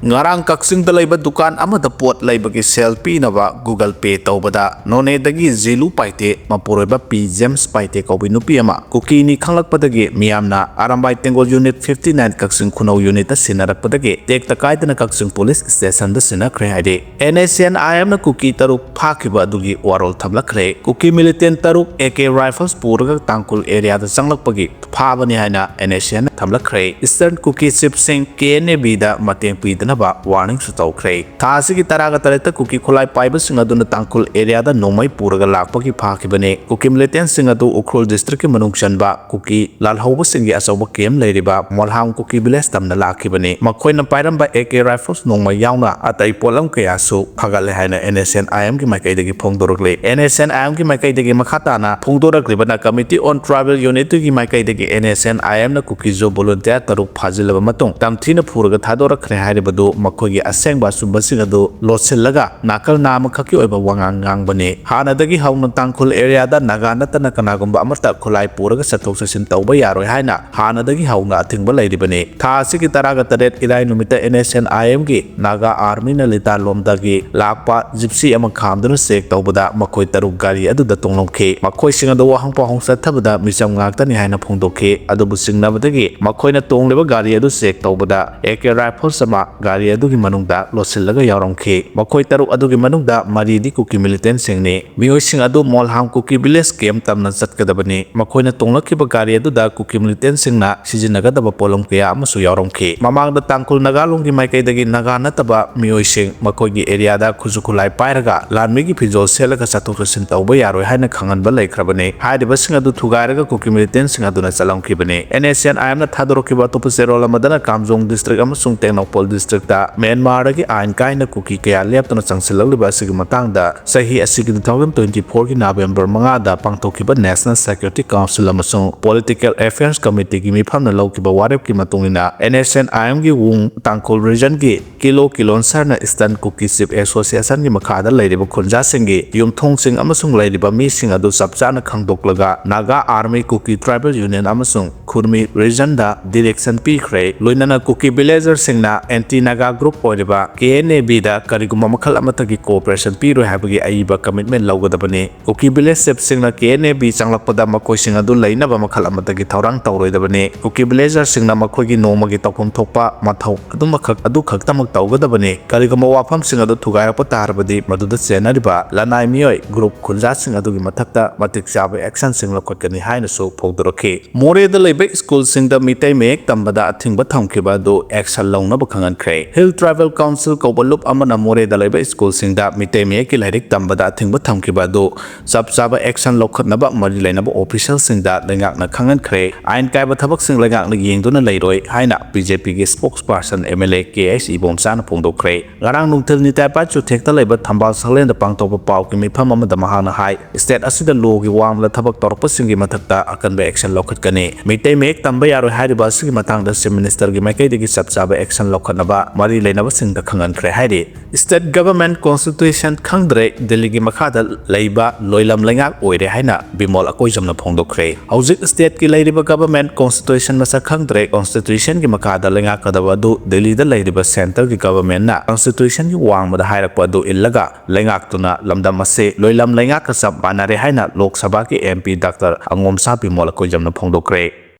ngarang kaksing da laiba dukan amada pot laibagi sel pinaba Google Pay tawbada nonedagi zilu paite mapuroiba P James paite kaubi nupi ama Kuki ni khanglakpadagi miyamna arambai tengol unit 59 kaksing khunau unit ta sinarakpadagi tekta kaidana kaksing police station da sinakre haide NSNIM na Kuki taruk phakiba adugi warol thamlakre Kuki militant taruk AK rifles puraga tangkul area da changlakpagi phabani haina NSN thamlakre Eastern Kuki Chief Singh KNB da mateng pidana warning su tawkre thasi ki taraga tareta Kuki khulai paiba singa duna tangkul area da nomai puraga lakpagi phakibane Kuki militant singa du Ukhrul district ki manung chanba Kuki lalhauba singi asawba kem leiriba molhang Kuki village tamna lakibane makhoina pairamba AK rifles nomai yauna atai polam kaya su phagale haina NSNIM ki maikai dagi phongdorokle NSNIM ki maikai dagi makhatana phongdorakle bana committee on tribal unit ki maikai dagi NSNIM na Kuki jo volunteer taruk phajilaba matong tamthina puraga thadorakre hairibadu makogi Athingba sumbasing adu lotsellaga nakal nama khaki oiba wangang bane hanadagi hauna tangkul area da naga natana kanagumba amata khulai puraga sathok sasin tawba yaroi haina hanadagi hauna Athingba leiribane thasi ki taraga taret ilai numita NSNIM gi naga army na lita lomdagi lakpa gypsy ama khamduna sek tawbada makoi taruk gari adu da tonglomkhe makoi singa do wahang pa hongsa thabada misam ngaktani haina phongdokhe adu busingnabadagi makoina tongleba gari adu sek tawbada AK rifle sama gari adugi manungda losillaga yauromkhe makoi taruk adugi manungda maridi Kuki militant singni miyoising adu molham Kuki village kem tamna chatkadabani makoina tonglakiba gari aduda Kuki militant singna sijinagadaba polom kaya amasu yauromkhe mamangda tangkul nagalunggi maikaidagi naga nataba miyoising makoigi area da khujukhulai pairaga lanmigi phijol selaga chathok chasin tawba yaroi haina khanganba laikhrabane hairiba sing adu thugairaga Kuki militant sing aduna chalamkhibane NSNIM na thadorokiba topu serol amadana Kamjong district amasung Tengnopol district da Myanmar ki ain kaina Kuki kaya leptona changsilakliba asigi matangda sahi asigi 2024 ki November 5 da pangtokkiba National Security Council amasung Political Affairs Committee ki mifamna lawkiba warep ki matungina NSNIM gi wung tangkol region gi kilon sarna Eastern Kuki Chief Association gi makhada leiriba khunja singi yumthong sing amasung leiriba mi sing adu sapchana khangdoklaga Naga Army Kuki Tribal Union amasung Khurmi region da direction pikhre loinana Kuki villager singna anti Naga group oiriba KNB da kariguma makhal amatagi cooperation piro habagi aiba commitment lawgadabane Kuki village sep singna KNB changlakpada makoi sing adu leinaba makhal amatagi thaurang tawroidabane Kuki villager singna makhoigi nomagi tawpham thokpa mathau adu khaktamak tawgadabane kariguma wafam sing adu thugairapa tarbadi maduda chenariba lanai miyoi group khunja sing adugi mathakta matik chaba action sing lakotkani haina so phogdorokhe more da leiba school sing da mitai mek tambada Athingba thamkiba do action lawnaba khangankre Hill Tribal Council Kobalup amana more da leiba school sing da mitai mek ki lairik tambada Athingba thamkiba do chaba action lokhatnaba mari lainaba official sing da lengakna khangankre ain kaiba thabak sing lengakna yengduna leiroi haina BJP gi spokesperson MLA KS Ibomsana phongdokre ngarang nungthil ni taipa chu thekta leiba thambal salen da pangtoba pau ki mifam amada mahana hai state asida law gi wamla thabak torpa singi mathakta akanba action lokhatkani mitai mek tamba yaroi hariba sigi matangda chief minister gi maikai digi chaba action lokhatnaba mari lainaba sing da khangankre hairi state government constitution khangdre Delhi gi makhada leiba loilam lengak oire haina bimol akoijamna phongdokre hojik state ki leiriba government constitution masa khangdre constitution gi makhada lengak kadaba du Delhi da leiriba center gi government na constitution gi wangmada hairakpa du illaga lengak tuna lamdam ase loilam lengak ka sab banare haina lok sabha ki MP Dr. Angomsa bimol akoijamna phongdokre